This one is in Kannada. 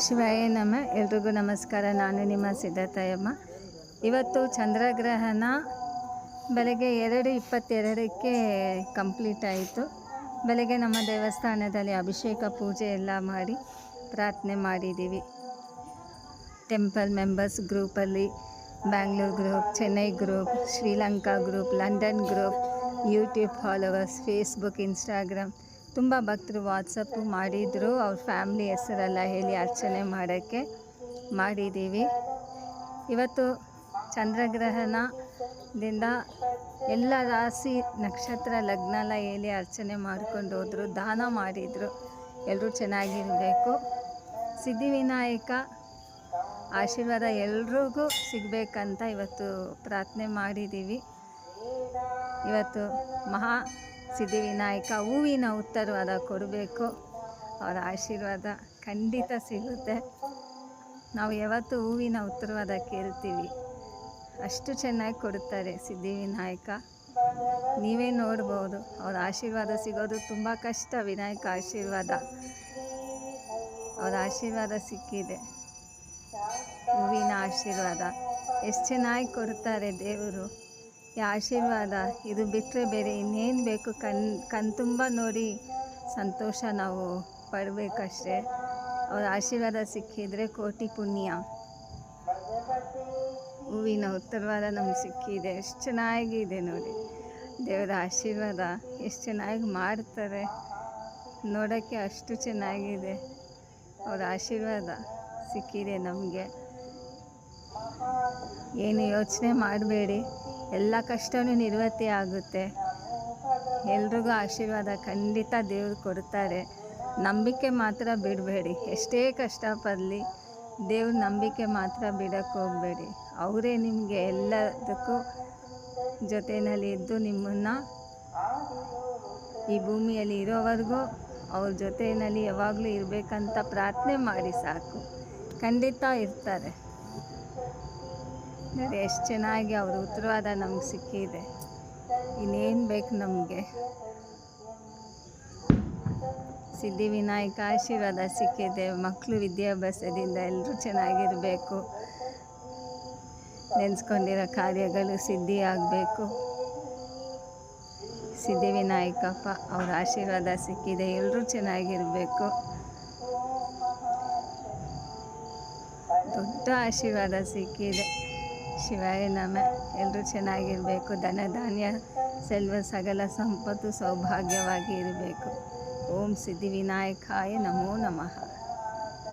ಶಿವಾಯ ನಮ. ಎಲ್ರಿಗೂ ನಮಸ್ಕಾರ. ನಾನು ನಿಮ್ಮ ಸಿದ್ಧತಾಯಮ್ಮ. ಇವತ್ತು ಚಂದ್ರಗ್ರಹಣ ಬೆಳಗ್ಗೆ 2:22ಕ್ಕೆ ಕಂಪ್ಲೀಟ್ ಆಯಿತು. ಬೆಳಗ್ಗೆ ನಮ್ಮ ದೇವಸ್ಥಾನದಲ್ಲಿ ಅಭಿಷೇಕ ಪೂಜೆ ಎಲ್ಲ ಮಾಡಿ ಪ್ರಾರ್ಥನೆ ಮಾಡಿದ್ದೀವಿ. ಟೆಂಪಲ್ ಮೆಂಬರ್ಸ್ ಗ್ರೂಪಲ್ಲಿ Bangalore group, Chennai group, Sri Lanka group, London group, YouTube followers, Facebook, Instagram ತುಂಬ ಭಕ್ತರು ವಾಟ್ಸಪ್ಪು ಮಾಡಿದರು. ಅವ್ರ ಫ್ಯಾಮ್ಲಿ ಹೆಸರೆಲ್ಲ ಹೇಳಿ ಅರ್ಚನೆ ಮಾಡೋಕ್ಕೆ ಮಾಡಿದ್ದೀವಿ. ಇವತ್ತು ಚಂದ್ರಗ್ರಹಣದಿಂದ ಎಲ್ಲ ರಾಶಿ ನಕ್ಷತ್ರ ಲಗ್ನ ಎಲ್ಲ ಹೇಳಿ ಅರ್ಚನೆ ಮಾಡ್ಕೊಂಡು ಹೋದರು, ದಾನ ಮಾಡಿದರು. ಎಲ್ಲರೂ ಚೆನ್ನಾಗಿರಬೇಕು. ಸಿದ್ಧಿವಿನಾಯಕ ಆಶೀರ್ವಾದ ಎಲ್ರಿಗೂ ಸಿಗಬೇಕಂತ ಇವತ್ತು ಪ್ರಾರ್ಥನೆ ಮಾಡಿದ್ದೀವಿ. ಇವತ್ತು ಮಹಾ ಸಿದ್ಧಿವಿನಾಯಕ ಹೂವಿನ ಉತ್ತರವಾದ ಕೊಡಬೇಕು. ಅವರ ಆಶೀರ್ವಾದ ಖಂಡಿತ ಸಿಗುತ್ತೆ. ನಾವು ಯಾವತ್ತೂ ಹೂವಿನ ಉತ್ತರವಾದ ಕೇಳ್ತೀವಿ, ಅಷ್ಟು ಚೆನ್ನಾಗಿ ಕೊಡುತ್ತಾರೆ ಸಿದ್ಧಿವಿನಾಯಕ. ನೀವೇ ನೋಡ್ಬೋದು, ಅವರ ಆಶೀರ್ವಾದ ಸಿಗೋದು ತುಂಬ ಕಷ್ಟ. ವಿನಾಯಕ ಆಶೀರ್ವಾದ, ಅವರ ಆಶೀರ್ವಾದ ಸಿಕ್ಕಿದೆ. ಹೂವಿನ ಆಶೀರ್ವಾದ ಎಷ್ಟು ಚೆನ್ನಾಗಿ ಕೊಡ್ತಾರೆ ದೇವರು. ಈ ಆಶೀರ್ವಾದ ಇದು ಬಿಟ್ಟರೆ ಬೇರೆ ಇನ್ನೇನು ಬೇಕು? ಕಣ್ತುಂಬ ನೋಡಿ ಸಂತೋಷ ನಾವು ಪಡಬೇಕಷ್ಟೇ. ಅವರ ಆಶೀರ್ವಾದ ಸಿಕ್ಕಿದರೆ ಕೋಟಿ ಪುಣ್ಯ. ಹೂವಿನ ಉತ್ತರವಾದ ನಮ್ಗೆ ಸಿಕ್ಕಿದೆ. ಎಷ್ಟು ಚೆನ್ನಾಗಿದೆ ನೋಡಿ, ದೇವರ ಆಶೀರ್ವಾದ ಎಷ್ಟು ಚೆನ್ನಾಗಿ ಮಾಡ್ತಾರೆ ನೋಡೋಕ್ಕೆ, ಅಷ್ಟು ಚೆನ್ನಾಗಿದೆ. ಅವರ ಆಶೀರ್ವಾದ ಸಿಕ್ಕಿದೆ ನಮಗೆ. ಏನು ಯೋಚನೆ ಮಾಡಬೇಡಿ, ಎಲ್ಲ ಕಷ್ಟವೂ ನಿರ್ವೃತ್ತಿ ಆಗುತ್ತೆ. ಎಲ್ರಿಗೂ ಆಶೀರ್ವಾದ ಖಂಡಿತ ದೇವರು ಕೊಡ್ತಾರೆ. ನಂಬಿಕೆ ಮಾತ್ರ ಬಿಡಬೇಡಿ. ಎಷ್ಟೇ ಕಷ್ಟ ಪಡಲಿ ದೇವ್ರ ನಂಬಿಕೆ ಮಾತ್ರ ಬಿಡೋಕ್ಕೆ ಹೋಗಬೇಡಿ. ಅವರೇ ನಿಮಗೆ ಎಲ್ಲದಕ್ಕೂ ಜೊತೆಯಲ್ಲಿ ಇದ್ದು ನಿಮ್ಮನ್ನು ಈ ಭೂಮಿಯಲ್ಲಿ ಇರೋವರೆಗೂ ಅವ್ರ ಜೊತೆಯಲ್ಲಿ ಯಾವಾಗಲೂ ಇರಬೇಕಂತ ಪ್ರಾರ್ಥನೆ ಮಾಡಿ ಸಾಕು, ಖಂಡಿತ ಇರ್ತಾರೆ. ನೋಡಿ ಎಷ್ಟು ಚೆನ್ನಾಗಿ ಅವ್ರ ಉತ್ತರವಾದ ನಮ್ಗೆ ಸಿಕ್ಕಿದೆ. ಇನ್ನೇನು ಬೇಕು ನಮಗೆ? ಸಿದ್ಧಿವಿನಾಯಕ ಆಶೀರ್ವಾದ ಸಿಕ್ಕಿದೆ. ಮಕ್ಕಳು ವಿದ್ಯಾಭ್ಯಾಸದಿಂದ ಎಲ್ಲರೂ ಚೆನ್ನಾಗಿರಬೇಕು. ನೆನೆಸ್ಕೊಂಡಿರೋ ಕಾರ್ಯಗಳು ಸಿದ್ಧಿ ಆಗಬೇಕು. ಸಿದ್ಧಿವಿನಾಯಕಪ್ಪ ಅವ್ರ ಆಶೀರ್ವಾದ ಸಿಕ್ಕಿದೆ. ಎಲ್ಲರೂ ಚೆನ್ನಾಗಿರಬೇಕು. ದೊಡ್ಡ ಆಶೀರ್ವಾದ ಸಿಕ್ಕಿದೆ. ಶಿವಾಯ ನಮ. ಎಲ್ಲರೂ ಚೆನ್ನಾಗಿರಬೇಕು. ಧನ ಧಾನ್ಯ ಸೆಲ್ವ ಸಕಲ ಸಂಪತ್ತು ಸೌಭಾಗ್ಯವಾಗಿ ಇರಬೇಕು. ಓಂ ಸಿದ್ಧಿವಿನಾಯಕಾಯ ನಮೋ ನಮಃ.